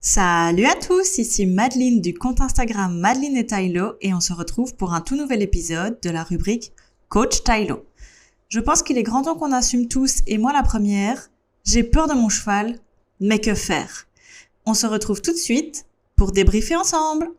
Salut à tous, ici Madeline du compte Instagram Madeline et Tylo et on se retrouve pour un tout nouvel épisode de la rubrique Coach Tylo. Je pense qu'il est grand temps qu'on assume tous, et moi la première, j'ai peur de mon cheval, mais que faire? On se retrouve tout de suite pour débriefer ensemble.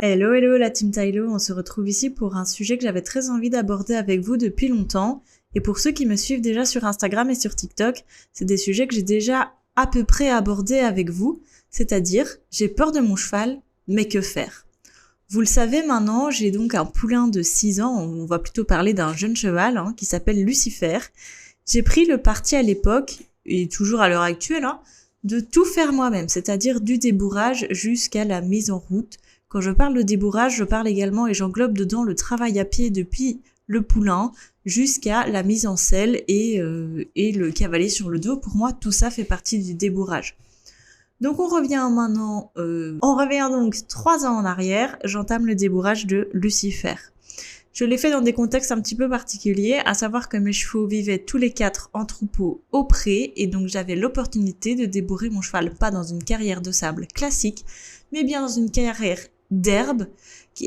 Hello la team Tylo, on se retrouve ici pour un sujet que j'avais très envie d'aborder avec vous depuis longtemps. Et pour ceux qui me suivent déjà sur Instagram et sur TikTok, c'est des sujets que j'ai déjà à peu près abordés avec vous, c'est-à-dire j'ai peur de mon cheval, mais que faire? Vous le savez maintenant, j'ai donc un poulain de 6 ans, on va plutôt parler d'un jeune cheval qui s'appelle Lucifer. J'ai pris le parti à l'époque, et toujours à l'heure actuelle, de tout faire moi-même, c'est-à-dire du débourrage jusqu'à la mise en route. Quand je parle de débourrage, je parle également et j'englobe dedans le travail à pied depuis le poulain jusqu'à la mise en selle et le cavalier sur le dos. Pour moi, tout ça fait partie du débourrage. Donc on revient donc 3 ans en arrière, j'entame le débourrage de Lucifer. Je l'ai fait dans des contextes un petit peu particuliers, à savoir que mes chevaux vivaient tous les 4 en troupeau au pré, et donc j'avais l'opportunité de débourrer mon cheval, pas dans une carrière de sable classique, mais bien dans une carrière d'herbe,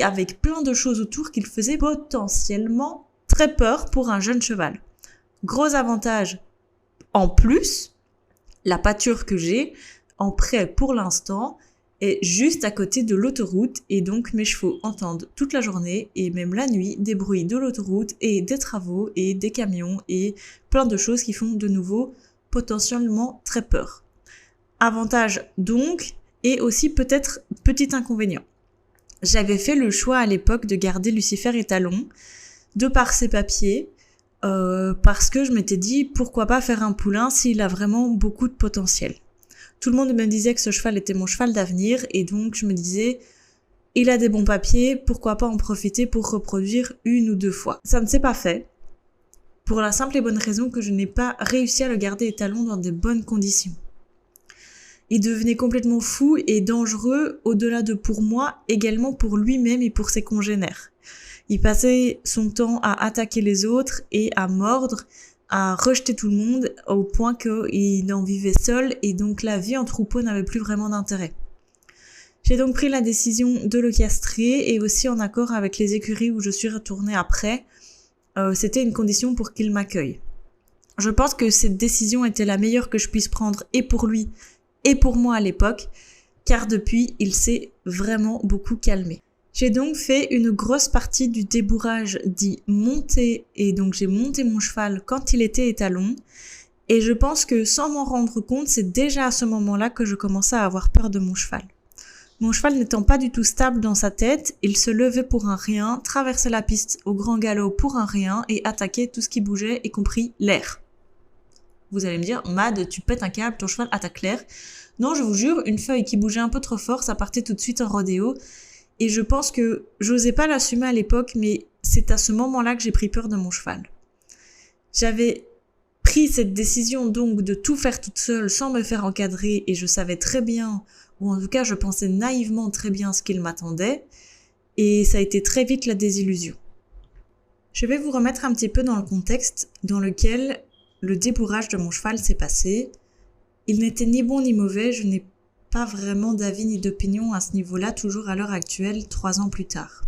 avec plein de choses autour qui le faisaient potentiellement très peur pour un jeune cheval. Gros avantage en plus, la pâture que j'ai en prêt pour l'instant est juste à côté de l'autoroute, et donc mes chevaux entendent toute la journée et même la nuit des bruits de l'autoroute et des travaux et des camions et plein de choses qui font de nouveau potentiellement très peur. Avantage donc, et aussi peut-être petit inconvénient. J'avais fait le choix à l'époque de garder Lucifer étalon, de par ses papiers, parce que je m'étais dit pourquoi pas faire un poulain s'il a vraiment beaucoup de potentiel. Tout le monde me disait que ce cheval était mon cheval d'avenir, et donc je me disais il a des bons papiers, pourquoi pas en profiter pour reproduire 1 ou 2 fois. Ça ne s'est pas fait, pour la simple et bonne raison que je n'ai pas réussi à le garder étalon dans des bonnes conditions. Il devenait complètement fou et dangereux, au-delà de pour moi, également pour lui-même et pour ses congénères. Il passait son temps à attaquer les autres et à mordre, à rejeter tout le monde, au point qu'il en vivait seul, et donc la vie en troupeau n'avait plus vraiment d'intérêt. J'ai donc pris la décision de le castrer, et aussi en accord avec les écuries où je suis retournée après, c'était une condition pour qu'il m'accueille. Je pense que cette décision était la meilleure que je puisse prendre, et pour lui et pour moi à l'époque, car depuis, il s'est vraiment beaucoup calmé. J'ai donc fait une grosse partie du débourrage dit monté, et donc j'ai monté mon cheval quand il était étalon, et je pense que sans m'en rendre compte, c'est déjà à ce moment-là que je commençais à avoir peur de mon cheval. Mon cheval n'étant pas du tout stable dans sa tête, il se levait pour un rien, traversait la piste au grand galop pour un rien et attaquait tout ce qui bougeait, y compris l'air. Vous allez me dire, Mad, tu pètes un câble, ton cheval attaque l'air. Non, je vous jure, une feuille qui bougeait un peu trop fort, ça partait tout de suite en rodéo. Et je pense que j'osais pas l'assumer à l'époque, mais c'est à ce moment-là que j'ai pris peur de mon cheval. J'avais pris cette décision donc de tout faire toute seule sans me faire encadrer, et je savais très bien, ou en tout cas je pensais naïvement très bien ce qu'il m'attendait, et ça a été très vite la désillusion. Je vais vous remettre un petit peu dans le contexte dans lequel le débourrage de mon cheval s'est passé. Il n'était ni bon ni mauvais, je n'ai pas vraiment d'avis ni d'opinion à ce niveau-là, toujours à l'heure actuelle, 3 ans plus tard.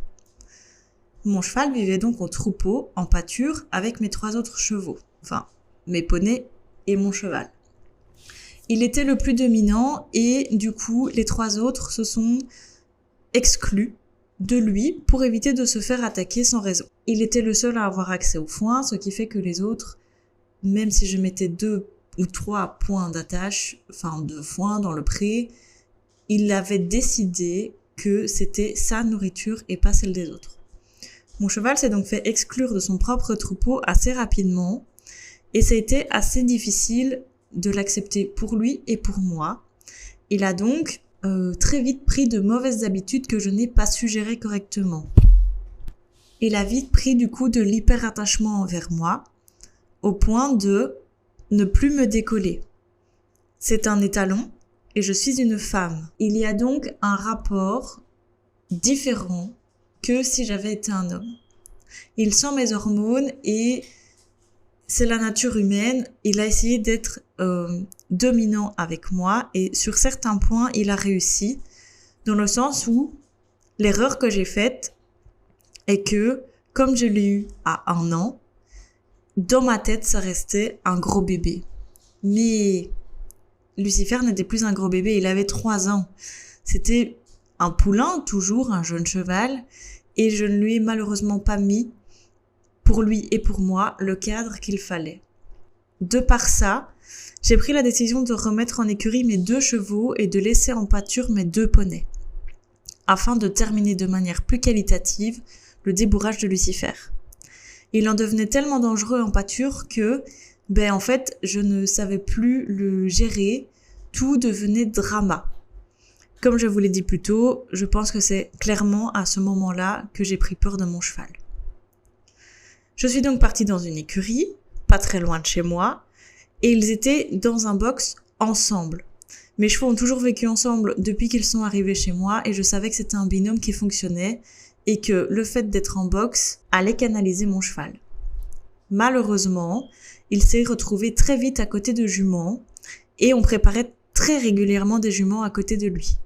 Mon cheval vivait donc au troupeau, en pâture, avec mes 3 autres chevaux, enfin, mes poneys et mon cheval. Il était le plus dominant, et du coup, les 3 autres se sont exclus de lui pour éviter de se faire attaquer sans raison. Il était le seul à avoir accès au foin, ce qui fait que les autres, même si je mettais 2 ou 3 points d'attache, enfin de foin dans le pré, il avait décidé que c'était sa nourriture et pas celle des autres. Mon cheval s'est donc fait exclure de son propre troupeau assez rapidement, et ça a été assez difficile de l'accepter pour lui et pour moi. Il a donc très vite pris de mauvaises habitudes que je n'ai pas su gérer correctement. Il a vite pris du coup de l'hyper-attachement envers moi, au point de ne plus me décoller. C'est un étalon et je suis une femme. Il y a donc un rapport différent que si j'avais été un homme. Il sent mes hormones et c'est la nature humaine. Il a essayé d'être dominant avec moi et sur certains points, il a réussi dans le sens où l'erreur que j'ai faite est que comme je l'ai eu à 1 an, dans ma tête, ça restait un gros bébé. Mais Lucifer n'était plus un gros bébé, il avait 3 ans. C'était un poulain, toujours un jeune cheval, et je ne lui ai malheureusement pas mis, pour lui et pour moi, le cadre qu'il fallait. De par ça, j'ai pris la décision de remettre en écurie mes 2 chevaux et de laisser en pâture mes 2 poneys, afin de terminer de manière plus qualitative le débourrage de Lucifer. Il en devenait tellement dangereux en pâture que, en fait, je ne savais plus le gérer. Tout devenait drama. Comme je vous l'ai dit plus tôt, je pense que c'est clairement à ce moment-là que j'ai pris peur de mon cheval. Je suis donc partie dans une écurie, pas très loin de chez moi, et ils étaient dans un box ensemble. Mes chevaux ont toujours vécu ensemble depuis qu'ils sont arrivés chez moi et je savais que c'était un binôme qui fonctionnait et que le fait d'être en box allait canaliser mon cheval. Malheureusement, il s'est retrouvé très vite à côté de juments et on préparait très régulièrement des juments à côté de lui.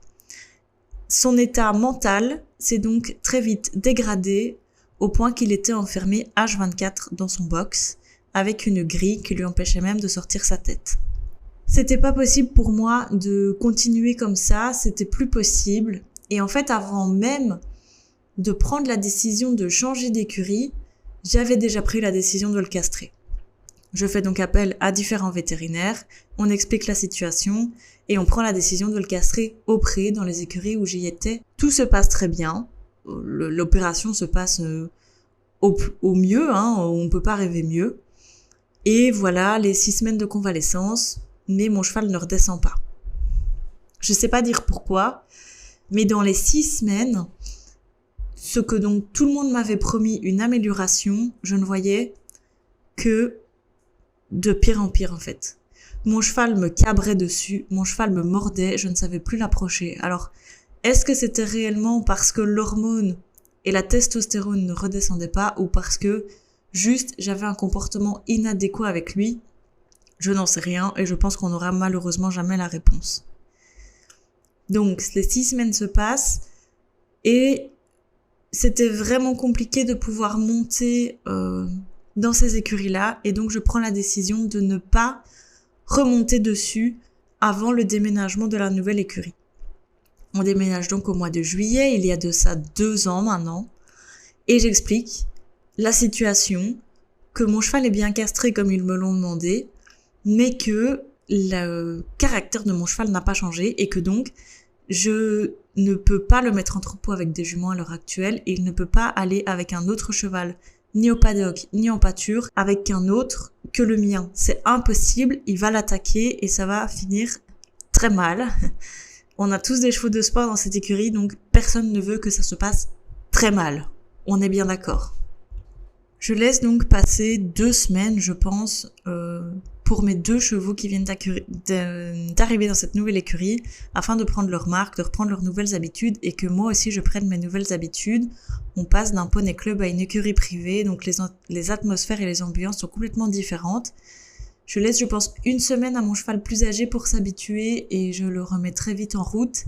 Son état mental s'est donc très vite dégradé au point qu'il était enfermé H24 dans son box avec une grille qui lui empêchait même de sortir sa tête. C'était pas possible pour moi de continuer comme ça, c'était plus possible. Et en fait, avant même de prendre la décision de changer d'écurie, j'avais déjà pris la décision de le castrer. Je fais donc appel à différents vétérinaires, on explique la situation et on prend la décision de le castrer au pré dans les écuries où j'y étais. Tout se passe très bien, l'opération se passe au mieux, on ne peut pas rêver mieux. Et voilà, les 6 semaines de convalescence, mais mon cheval ne redescend pas. Je sais pas dire pourquoi, mais dans les 6 semaines, ce que donc tout le monde m'avait promis, une amélioration, je ne voyais que de pire en pire en fait. Mon cheval me cabrait dessus, mon cheval me mordait, je ne savais plus l'approcher. Alors, est-ce que c'était réellement parce que l'hormone et la testostérone ne redescendaient pas ou parce que juste j'avais un comportement inadéquat avec lui? Je n'en sais rien et je pense qu'on n'aura malheureusement jamais la réponse. Donc, les 6 semaines se passent et c'était vraiment compliqué de pouvoir monter dans ces écuries-là et donc je prends la décision de ne pas remonter dessus avant le déménagement de la nouvelle écurie. On déménage donc au mois de juillet, il y a de ça 2 ans maintenant, et j'explique la situation, que mon cheval est bien castré comme ils me l'ont demandé, mais que le caractère de mon cheval n'a pas changé et que donc je ne peux pas le mettre en troupeau avec des juments à l'heure actuelle et il ne peut pas aller avec un autre cheval, ni au paddock, ni en pâture, avec un autre que le mien. C'est impossible, il va l'attaquer et ça va finir très mal. On a tous des chevaux de sport dans cette écurie, donc personne ne veut que ça se passe très mal. On est bien d'accord. Je laisse donc passer 2 semaines, je pense, pour mes 2 chevaux qui viennent d'arriver dans cette nouvelle écurie, afin de prendre leur marque, de reprendre leurs nouvelles habitudes, et que moi aussi je prenne mes nouvelles habitudes. On passe d'un poney club à une écurie privée, donc les atmosphères et les ambiances sont complètement différentes. Je laisse, je pense, 1 semaine à mon cheval plus âgé pour s'habituer, et je le remets très vite en route.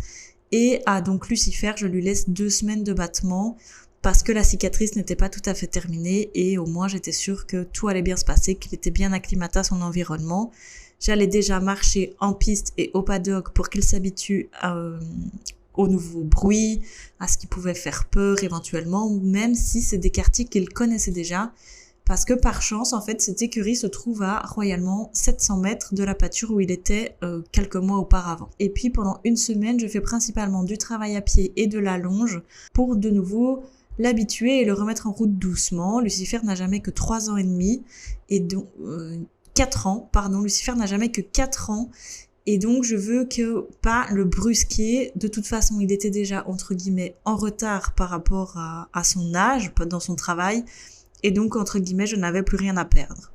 Et à donc Lucifer, je lui laisse 2 semaines de battement, parce que la cicatrice n'était pas tout à fait terminée et au moins j'étais sûre que tout allait bien se passer, qu'il était bien acclimaté à son environnement. J'allais déjà marcher en piste et au paddock pour qu'il s'habitue au nouveau bruit, à ce qui pouvait faire peur éventuellement, même si c'est des quartiers qu'il connaissait déjà, parce que par chance, en fait, cette écurie se trouve à royalement 700 mètres de la pâture où il était quelques mois auparavant. Et puis pendant 1 semaine, je fais principalement du travail à pied et de la longe pour de nouveau l'habituer et le remettre en route doucement. Lucifer n'a jamais que 3 ans et demi, et donc 4 ans, pardon, Lucifer n'a jamais que 4 ans, et donc je veux que pas le brusquer. De toute façon, il était déjà, entre guillemets, en retard par rapport à son âge, dans son travail, et donc, entre guillemets, je n'avais plus rien à perdre.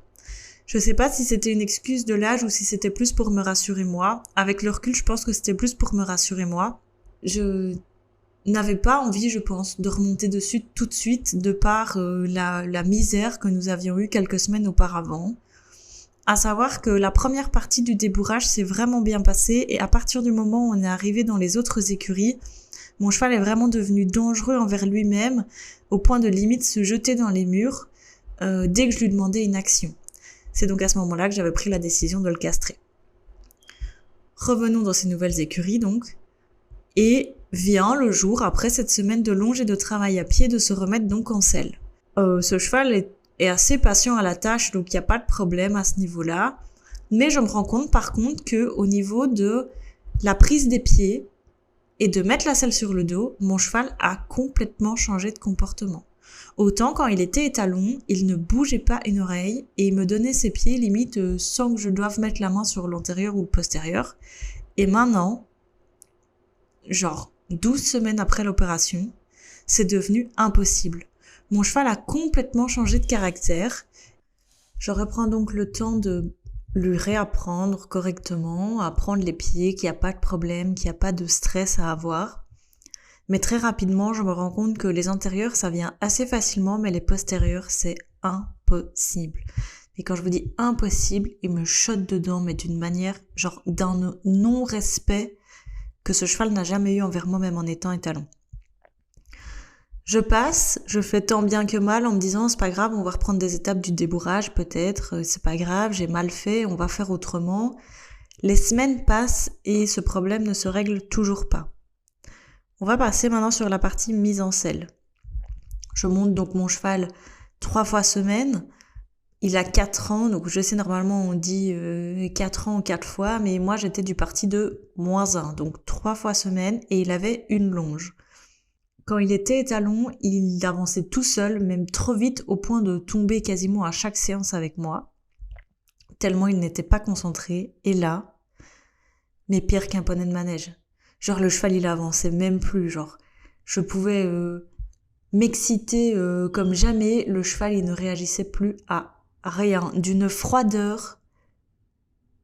Je sais pas si c'était une excuse de l'âge ou si c'était plus pour me rassurer moi. Avec le recul, je pense que c'était plus pour me rassurer moi. n'avait pas envie, je pense, de remonter dessus tout de suite de par la misère que nous avions eue quelques semaines auparavant. À savoir que la première partie du débourrage s'est vraiment bien passée et à partir du moment où on est arrivé dans les autres écuries, mon cheval est vraiment devenu dangereux envers lui-même au point de limite se jeter dans les murs dès que je lui demandais une action. C'est donc à ce moment-là que j'avais pris la décision de le castrer. Revenons dans ces nouvelles écuries donc. Et vient le jour, après cette semaine de longe et de travail à pied, de se remettre donc en selle. Ce cheval est assez patient à la tâche, donc il n'y a pas de problème à ce niveau-là. Mais je me rends compte par contre qu'au niveau de la prise des pieds et de mettre la selle sur le dos, mon cheval a complètement changé de comportement. Autant quand il était étalon, il ne bougeait pas une oreille et il me donnait ses pieds limite sans que je doive mettre la main sur l'antérieur ou le postérieur. Et maintenant, genre 12 semaines après l'opération, c'est devenu impossible. Mon cheval a complètement changé de caractère. Je reprends donc le temps de lui réapprendre correctement, à prendre les pieds, qu'il n'y a pas de problème, qu'il n'y a pas de stress à avoir. Mais très rapidement, je me rends compte que les antérieurs, ça vient assez facilement, mais les postérieurs, c'est impossible. Et quand je vous dis impossible, il me chotte dedans, mais d'une manière, genre d'un non-respect que ce cheval n'a jamais eu envers moi, même en étant étalon. Je passe, je fais tant bien que mal en me disant c'est pas grave, on va reprendre des étapes du débourrage peut-être, c'est pas grave, j'ai mal fait, on va faire autrement. Les semaines passent et ce problème ne se règle toujours pas. On va passer maintenant sur la partie mise en selle. Je monte donc mon cheval 3 fois semaine. Il a 4 ans, donc je sais normalement on dit 4 ans 4 fois, mais moi j'étais du parti de -1, donc 3 fois semaine et il avait une longe. Quand il était étalon, il avançait tout seul, même trop vite au point de tomber quasiment à chaque séance avec moi, tellement il n'était pas concentré. Et là, mais pire qu'un poney de manège. Genre le cheval il avançait même plus, genre je pouvais m'exciter comme jamais, le cheval il ne réagissait plus à rien, d'une froideur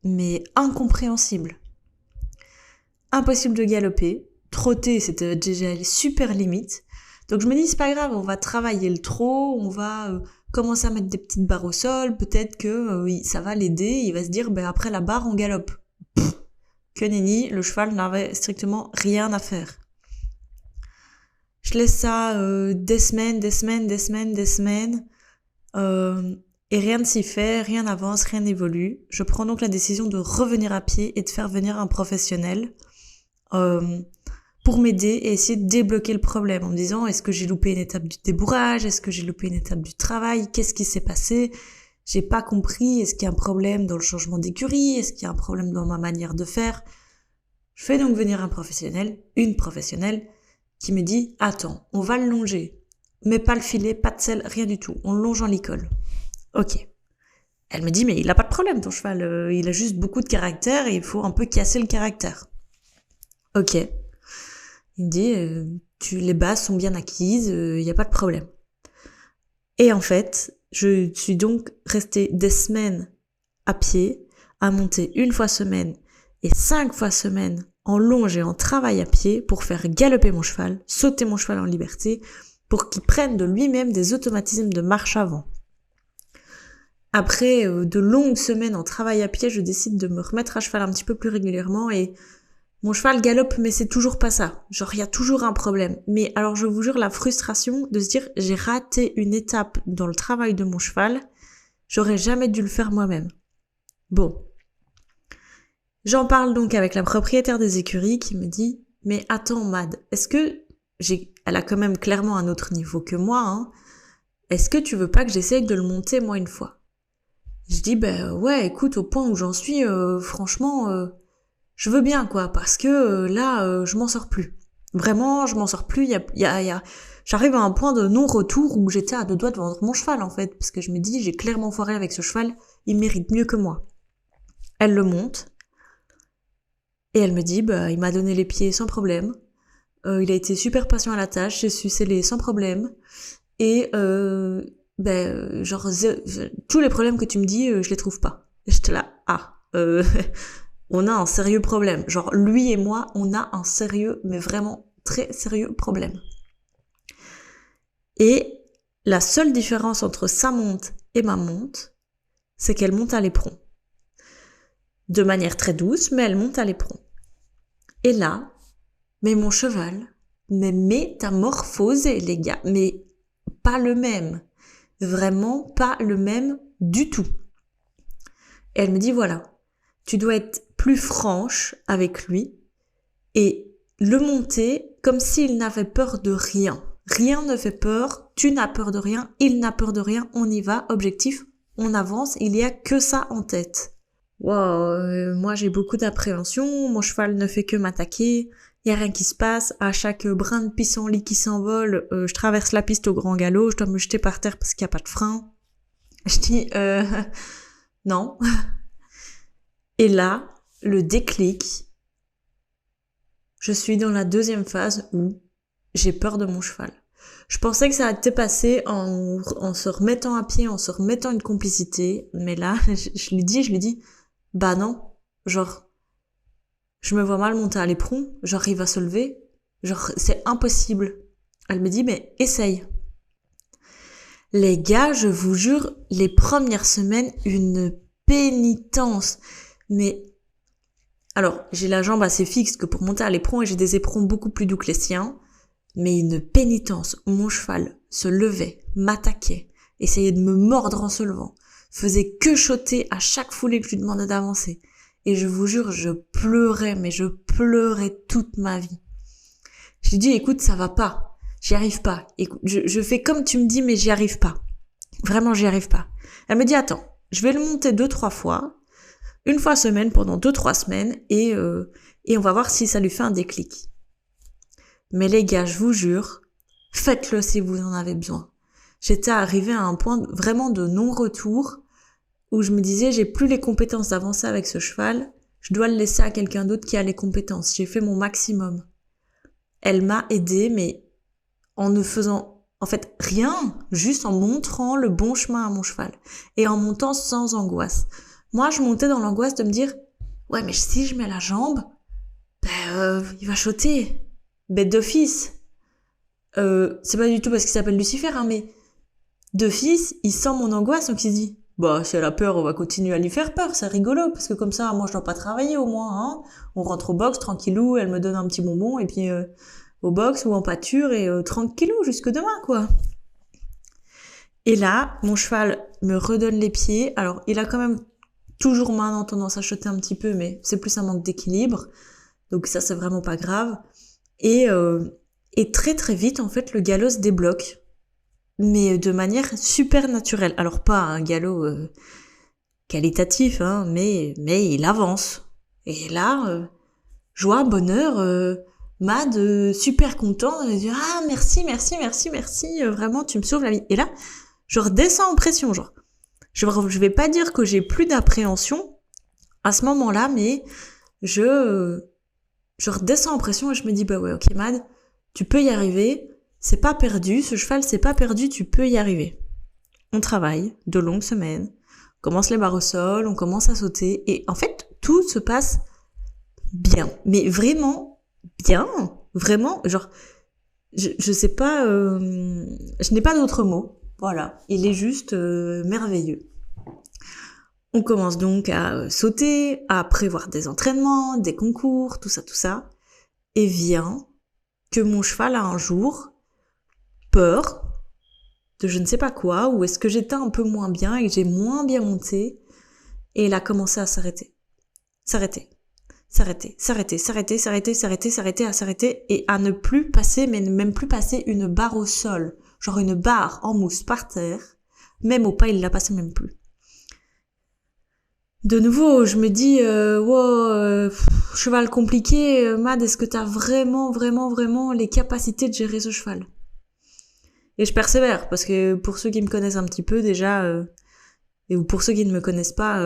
mais incompréhensible. Impossible de galoper, trotter c'était déjà super limite. Donc je me dis c'est pas grave, on va travailler le trot, on va commencer à mettre des petites barres au sol, peut-être que ça va l'aider, il va se dire après la barre on galope. Que nenni, le cheval n'avait strictement rien à faire. Je laisse ça des semaines, et rien ne s'y fait, rien n'avance, rien n'évolue. Je prends donc la décision de revenir à pied et de faire venir un professionnel pour m'aider et essayer de débloquer le problème en me disant est-ce que j'ai loupé une étape du débourrage, est-ce que j'ai loupé une étape du travail, qu'est-ce qui s'est passé ? J'ai pas compris, est-ce qu'il y a un problème dans le changement d'écurie, est-ce qu'il y a un problème dans ma manière de faire ? Je fais donc venir une professionnelle qui me dit attends, on va le longer, mais pas le filet, pas de selle, rien du tout, on le longe en licol. Ok. Elle me dit mais il a pas de problème ton cheval, il a juste beaucoup de caractère et il faut un peu casser le caractère. Ok. Il me dit les bases sont bien acquises, il y a pas de problème. Et en fait, je suis donc restée des semaines à pied, à monter 1 fois semaine et 5 fois semaine en longe et en travail à pied pour faire galoper mon cheval, sauter mon cheval en liberté, pour qu'il prenne de lui-même des automatismes de marche avant. Après de longues semaines en travail à pied, je décide de me remettre à cheval un petit peu plus régulièrement et mon cheval galope, mais c'est toujours pas ça. Genre, il y a toujours un problème. Mais alors, je vous jure, la frustration de se dire, j'ai raté une étape dans le travail de mon cheval, j'aurais jamais dû le faire moi-même. Bon. J'en parle donc avec la propriétaire des écuries qui me dit, mais attends, Mad, est-ce que elle a quand même clairement un autre niveau que moi, hein. Est-ce que tu veux pas que j'essaye de le monter, moi, une fois? Je dis, ouais, écoute, au point où j'en suis, franchement, je veux bien, quoi, parce que là, je m'en sors plus. Vraiment, je m'en sors plus. J'arrive à un point de non-retour où j'étais à 2 doigts de vendre mon cheval, en fait, parce que je me dis, j'ai clairement foiré avec ce cheval, il mérite mieux que moi. Elle le monte, et elle me dit, il m'a donné les pieds sans problème, il a été super patient à la tâche, j'ai su sceller sans problème, et tous les problèmes que tu me dis, je les trouve pas. Et j'étais là, on a un sérieux problème. Genre, lui et moi, on a un sérieux, mais vraiment très sérieux problème. Et la seule différence entre sa monte et ma monte, c'est qu'elle monte à l'éperon. De manière très douce, mais elle monte à l'éperon. Et là, mais mon cheval, mais métamorphosé, les gars, mais pas le même. Vraiment pas le même du tout. Et elle me dit, voilà, tu dois être plus franche avec lui et le monter comme s'il n'avait peur de rien. Rien ne fait peur, tu n'as peur de rien, il n'a peur de rien, on y va, objectif, on avance, il n'y a que ça en tête. Wow, moi j'ai beaucoup d'appréhension, mon cheval ne fait que m'attaquer, il n'y a rien qui se passe, à chaque brin de pissenlit qui s'envole, je traverse la piste au grand galop, je dois me jeter par terre parce qu'il n'y a pas de frein. Je dis, non. Et là, le déclic, je suis dans la deuxième phase où j'ai peur de mon cheval. Je pensais que ça allait passer en se remettant à pied, en se remettant une complicité, mais là, je lui dis, bah non, genre, je me vois mal monter à l'éperon, genre il va se lever, genre c'est impossible. Elle me dit, mais essaye. Les gars, je vous jure, les premières semaines, une pénitence. Mais alors, j'ai la jambe assez fixe que pour monter à l'éperon et j'ai des éperons beaucoup plus doux que les siens. Mais une pénitence, mon cheval se levait, m'attaquait, essayait de me mordre en se levant, faisait que choter à chaque foulée que je lui demandais d'avancer. Et je vous jure, je pleurais, mais je pleurais toute ma vie. Je lui dis, écoute, ça va pas, j'y arrive pas. Écoute, je fais comme tu me dis, mais j'y arrive pas. Vraiment, j'y arrive pas. Elle me dit, attends, je vais le monter 2-3 fois, une fois semaine pendant 2-3 semaines, et on va voir si ça lui fait un déclic. Mais les gars, je vous jure, faites-le si vous en avez besoin. J'étais arrivée à un point vraiment de non-retour où je me disais, j'ai plus les compétences d'avancer avec ce cheval, je dois le laisser à quelqu'un d'autre qui a les compétences. J'ai fait mon maximum. Elle m'a aidée, mais en ne faisant, en fait, rien, juste en montrant le bon chemin à mon cheval et en montant sans angoisse. Moi, je montais dans l'angoisse de me dire, ouais, mais si je mets la jambe, il va choter. Bête d'office. C'est pas du tout parce qu'il s'appelle Lucifer, hein, mais d'office, il sent mon angoisse, donc il se dit, bah, si elle a peur, on va continuer à lui faire peur, c'est rigolo, parce que comme ça, moi, je dois pas travailler au moins, hein. On rentre au box, tranquillou, elle me donne un petit bonbon, et puis, au box ou en pâture, et tranquillou, jusque demain, quoi. Et là, mon cheval me redonne les pieds, alors, il a quand même toujours maintenant tendance à choter un petit peu, mais c'est plus un manque d'équilibre, donc ça, c'est vraiment pas grave. Et très très vite, en fait, le galop se débloque, mais de manière super naturelle. Alors pas un galop qualitatif, hein, mais il avance. Et là, joie, bonheur, Mad, super content, il dit, ah merci, vraiment tu me sauves la vie. Et là, je redescends en pression, genre. Je vais pas dire que j'ai plus d'appréhension à ce moment-là, mais je redescends en pression et je me dis, bah ouais, ok Mad, tu peux y arriver, c'est pas perdu, ce cheval c'est pas perdu, tu peux y arriver. On travaille de longues semaines, on commence les barres au sol, on commence à sauter, et en fait, tout se passe bien, mais vraiment bien, vraiment, genre, je sais pas, je n'ai pas d'autres mots, voilà, il est juste merveilleux. On commence donc à sauter, à prévoir des entraînements, des concours, tout ça. Et vient que mon cheval a un jour peur de je ne sais pas quoi, ou est-ce que j'étais un peu moins bien et que j'ai moins bien monté, et il a commencé à s'arrêter, et à ne plus passer, mais même plus passer une barre au sol, genre une barre en mousse par terre, même au pas il la passait même plus. De nouveau, je me dis, cheval compliqué, Mad, est-ce que t'as vraiment les capacités de gérer ce cheval? Et je persévère, parce que pour ceux qui me connaissent un petit peu déjà, ou pour ceux qui ne me connaissent pas,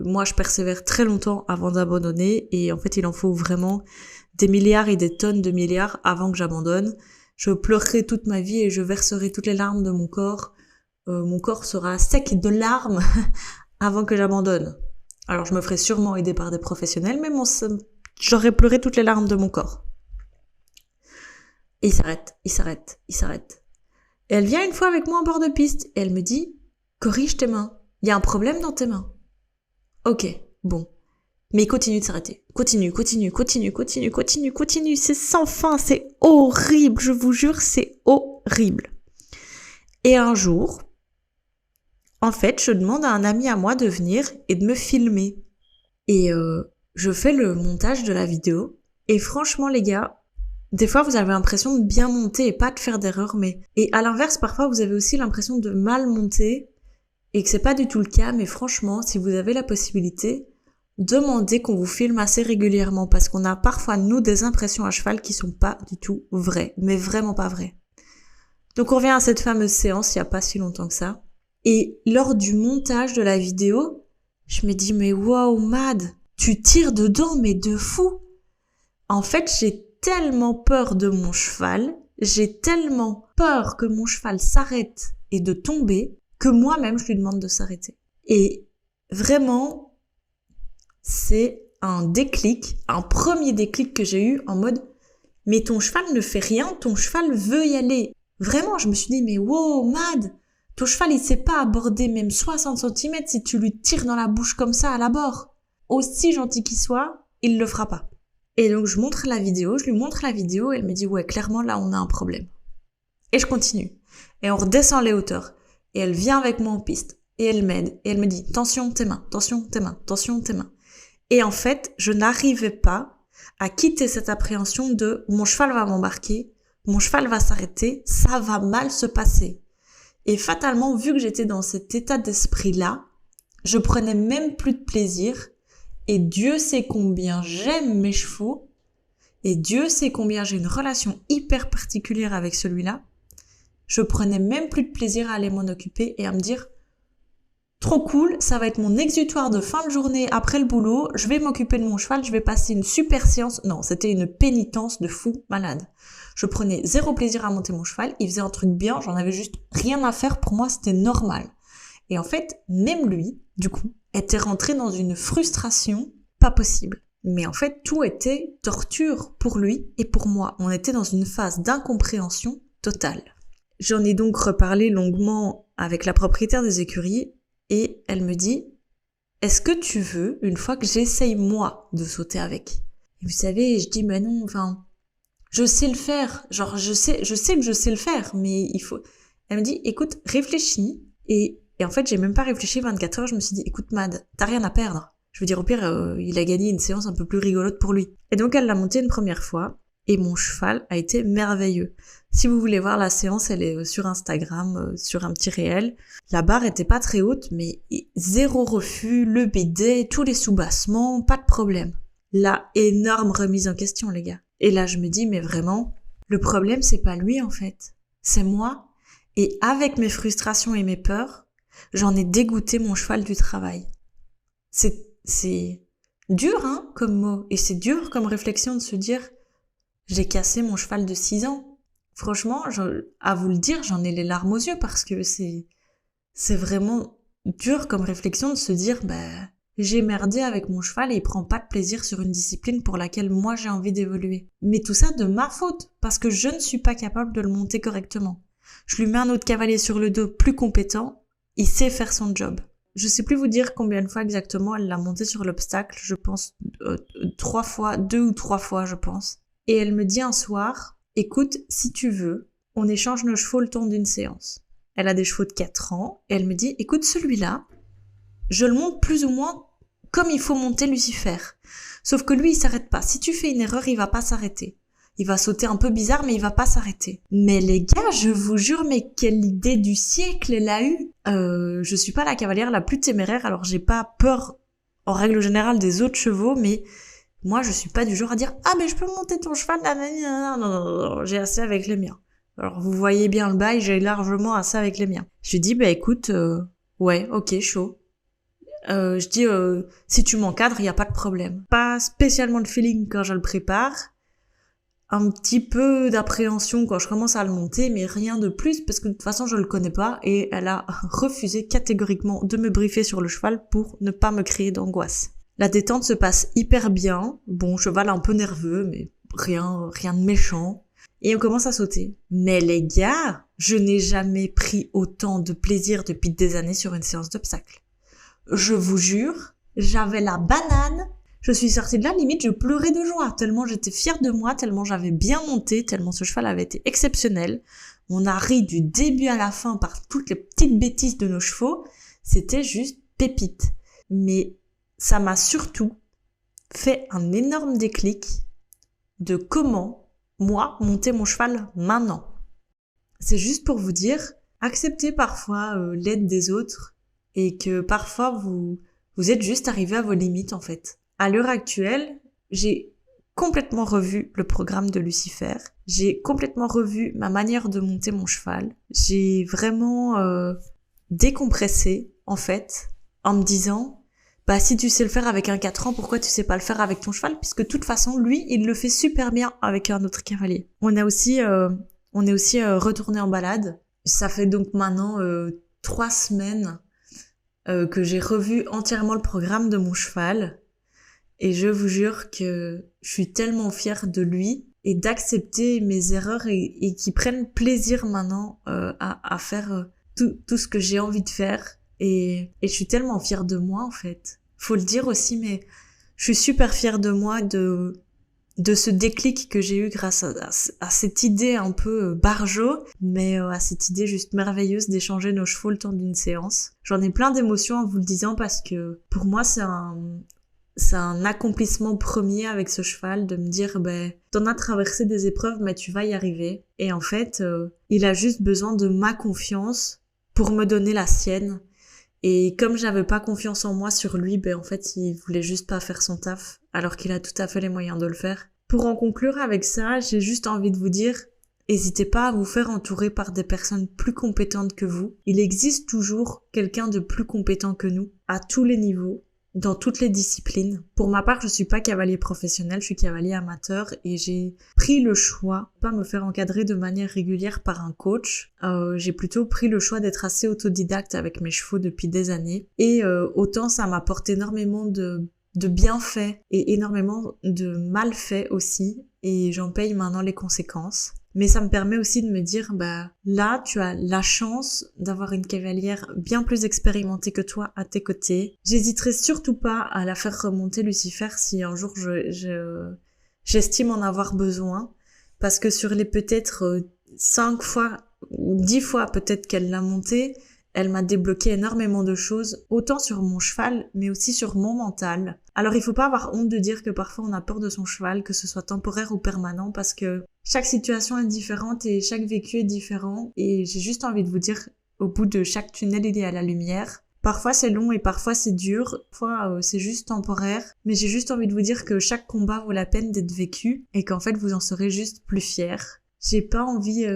moi je persévère très longtemps avant d'abandonner, et en fait il en faut vraiment des milliards et des tonnes de milliards avant que j'abandonne. Je pleurerai toute ma vie et je verserai toutes les larmes de mon corps. Mon corps sera sec de larmes avant que j'abandonne. Alors je me ferai sûrement aider par des professionnels, mais j'aurais pleuré toutes les larmes de mon corps. Et il s'arrête, il s'arrête, il s'arrête. Et elle vient une fois avec moi en bord de piste et elle me dit « Corrige tes mains, il y a un problème dans tes mains. » Ok, bon. Mais il continue de s'arrêter. Continue. C'est sans fin, c'est horrible, je vous jure, c'est horrible. Et un jour, en fait, je demande à un ami à moi de venir et de me filmer. Et je fais le montage de la vidéo. Et franchement, les gars, des fois, vous avez l'impression de bien monter et pas de faire d'erreur, mais... Et à l'inverse, parfois, vous avez aussi l'impression de mal monter et que c'est pas du tout le cas, mais franchement, si vous avez la possibilité, demandez qu'on vous filme assez régulièrement parce qu'on a parfois, nous, des impressions à cheval qui sont pas du tout vraies, mais vraiment pas vraies. Donc, on revient à cette fameuse séance il y a pas si longtemps que ça. Et lors du montage de la vidéo, je me dis, mais wow, Mad, tu tires dedans, mais de fou. En fait, j'ai tellement peur de mon cheval, j'ai tellement peur que mon cheval s'arrête et de tomber, que moi-même, je lui demande de s'arrêter. Et vraiment, c'est un déclic, un premier déclic que j'ai eu en mode « Mais ton cheval ne fait rien, ton cheval veut y aller. » Vraiment, je me suis dit « Mais wow, Mad, ton cheval, il sait pas aborder même 60 cm si tu lui tires dans la bouche comme ça à l'abord. Aussi gentil qu'il soit, il le fera pas. » Et donc, je lui montre la vidéo, et elle me dit « Ouais, clairement, là, on a un problème. » Et je continue. Et on redescend les hauteurs. Et elle vient avec moi en piste. Et elle m'aide. Et elle me dit « Tension, tes mains, tension, tes mains, tension, tes mains. » Et en fait, je n'arrivais pas à quitter cette appréhension de « Mon cheval va m'embarquer, mon cheval va s'arrêter, ça va mal se passer. » Et fatalement, vu que j'étais dans cet état d'esprit-là, je prenais même plus de plaisir. Et Dieu sait combien j'aime mes chevaux. Et Dieu sait combien j'ai une relation hyper particulière avec celui-là. Je prenais même plus de plaisir à aller m'en occuper et à me dire « Trop cool, ça va être mon exutoire de fin de journée après le boulot, je vais m'occuper de mon cheval, je vais passer une super séance. » Non, c'était une pénitence de fou malade. Je prenais zéro plaisir à monter mon cheval, il faisait un truc bien, j'en avais juste rien à faire, pour moi c'était normal. Et en fait, même lui, du coup, était rentré dans une frustration pas possible. Mais en fait, tout était torture pour lui et pour moi. On était dans une phase d'incompréhension totale. J'en ai donc reparlé longuement avec la propriétaire des écuries et elle me dit « Est-ce que tu veux, une fois que j'essaye moi de sauter avec ?» Et vous savez, je dis « Mais non, enfin, je sais le faire. Genre, je sais que je sais le faire, mais il faut... » Elle me dit « Écoute, réfléchis. » Et en fait, j'ai même pas réfléchi 24 heures. Je me suis dit « Écoute, Mad, t'as rien à perdre. » Je veux dire, au pire, il a gagné une séance un peu plus rigolote pour lui. Et donc, elle l'a monté une première fois. Et mon cheval a été merveilleux. Si vous voulez voir la séance, elle est sur Instagram, sur un petit réel. La barre était pas très haute, mais zéro refus, le bidet, tous les soubassements, pas de problème. La énorme remise en question, les gars. Et là, je me dis, mais vraiment, le problème, c'est pas lui, en fait. C'est moi. Et avec mes frustrations et mes peurs, j'en ai dégoûté mon cheval du travail. C'est dur, hein, comme mot. Et c'est dur comme réflexion de se dire... J'ai cassé mon cheval de 6 ans. Franchement, à vous le dire, j'en ai les larmes aux yeux parce que c'est vraiment dur comme réflexion de se dire, j'ai merdé avec mon cheval et il prend pas de plaisir sur une discipline pour laquelle moi j'ai envie d'évoluer. Mais tout ça de ma faute, parce que je ne suis pas capable de le monter correctement. Je lui mets un autre cavalier sur le dos plus compétent, il sait faire son job. Je sais plus vous dire combien de fois exactement elle l'a monté sur l'obstacle, je pense 2 ou 3 fois je pense. Et elle me dit un soir, écoute, si tu veux, on échange nos chevaux le temps d'une séance. Elle a des chevaux de 4 ans, et elle me dit, écoute, celui-là, je le monte plus ou moins comme il faut monter Lucifer. Sauf que lui, il s'arrête pas. Si tu fais une erreur, il va pas s'arrêter. Il va sauter un peu bizarre, mais il va pas s'arrêter. Mais les gars, je vous jure, mais quelle idée du siècle elle a eue. Je suis pas la cavalière la plus téméraire, alors j'ai pas peur, en règle générale, des autres chevaux, mais... Moi, je suis pas du genre à dire « Ah, mais je peux monter ton cheval ?» Non, j'ai assez avec les miens. Alors, vous voyez bien le bail, j'ai largement assez avec les miens. Je lui dis « écoute, ouais, ok, chaud. » Je dis « Si tu m'encadres, y a pas de problème. » Pas spécialement de feeling quand je le prépare. Un petit peu d'appréhension quand je commence à le monter, mais rien de plus, parce que de toute façon, je le connais pas, et elle a refusé catégoriquement de me briefer sur le cheval pour ne pas me créer d'angoisse. La détente se passe hyper bien. Bon, cheval un peu nerveux, mais rien de méchant. Et on commence à sauter. Mais les gars, je n'ai jamais pris autant de plaisir depuis des années sur une séance d'obstacles. Je vous jure, j'avais la banane. Je suis sortie de là, limite, je pleurais de joie, tellement j'étais fière de moi, tellement j'avais bien monté, tellement ce cheval avait été exceptionnel. On a ri du début à la fin par toutes les petites bêtises de nos chevaux. C'était juste pépite. Mais ça m'a surtout fait un énorme déclic de comment, moi, monter mon cheval maintenant. C'est juste pour vous dire, acceptez parfois l'aide des autres et que parfois vous êtes juste arrivé à vos limites en fait. À l'heure actuelle, j'ai complètement revu le programme de Lucifer. J'ai complètement revu ma manière de monter mon cheval. J'ai vraiment décompressé, en fait, en me disant, si tu sais le faire avec un 4 ans, pourquoi tu sais pas le faire avec ton cheval? Puisque de toute façon, lui, il le fait super bien avec un autre cavalier. On est aussi retourné en balade. Ça fait donc maintenant 3 semaines que j'ai revu entièrement le programme de mon cheval. Et je vous jure que je suis tellement fière de lui et d'accepter mes erreurs et qu'il prenne plaisir maintenant à faire tout ce que j'ai envie de faire. Et je suis tellement fière de moi en fait. Faut le dire aussi, mais je suis super fière de moi, de ce déclic que j'ai eu grâce à cette idée un peu barjo, mais à cette idée juste merveilleuse d'échanger nos chevaux le temps d'une séance. J'en ai plein d'émotions en vous le disant parce que pour moi c'est un accomplissement premier avec ce cheval de me dire t'en as traversé des épreuves mais tu vas y arriver. Et en fait il a juste besoin de ma confiance pour me donner la sienne. Et comme j'avais pas confiance en moi sur lui, en fait il voulait juste pas faire son taf alors qu'il a tout à fait les moyens de le faire. Pour en conclure avec ça, j'ai juste envie de vous dire, n'hésitez pas à vous faire entourer par des personnes plus compétentes que vous. Il existe toujours quelqu'un de plus compétent que nous à tous les niveaux, dans toutes les disciplines. Pour ma part, je suis pas cavalier professionnel, je suis cavalier amateur et j'ai pris le choix de pas me faire encadrer de manière régulière par un coach. J'ai plutôt pris le choix d'être assez autodidacte avec mes chevaux depuis des années. Et autant ça m'apporte énormément de bienfaits et énormément de malfaits aussi. Et j'en paye maintenant les conséquences. Mais ça me permet aussi de me dire, là, tu as la chance d'avoir une cavalière bien plus expérimentée que toi à tes côtés. J'hésiterai surtout pas à la faire remonter Lucifer si un jour j'estime en avoir besoin. Parce que sur les peut-être 5 fois ou 10 fois peut-être qu'elle l'a montée, elle m'a débloqué énormément de choses, autant sur mon cheval, mais aussi sur mon mental. Alors il faut pas avoir honte de dire que parfois on a peur de son cheval, que ce soit temporaire ou permanent, parce que chaque situation est différente et chaque vécu est différent. Et j'ai juste envie de vous dire, au bout de chaque tunnel, il y a la lumière. Parfois c'est long et parfois c'est dur, parfois c'est juste temporaire, mais j'ai juste envie de vous dire que chaque combat vaut la peine d'être vécu et qu'en fait vous en serez juste plus fiers. J'ai pas envie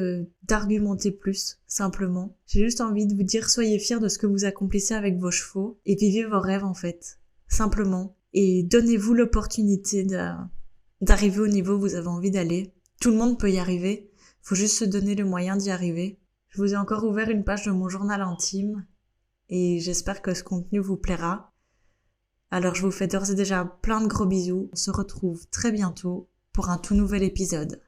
d'argumenter plus, simplement. J'ai juste envie de vous dire, soyez fiers de ce que vous accomplissez avec vos chevaux et vivez vos rêves en fait, simplement. Et donnez-vous l'opportunité d'arriver au niveau où vous avez envie d'aller. Tout le monde peut y arriver, faut juste se donner le moyen d'y arriver. Je vous ai encore ouvert une page de mon journal intime et j'espère que ce contenu vous plaira. Alors je vous fais d'ores et déjà plein de gros bisous. On se retrouve très bientôt pour un tout nouvel épisode.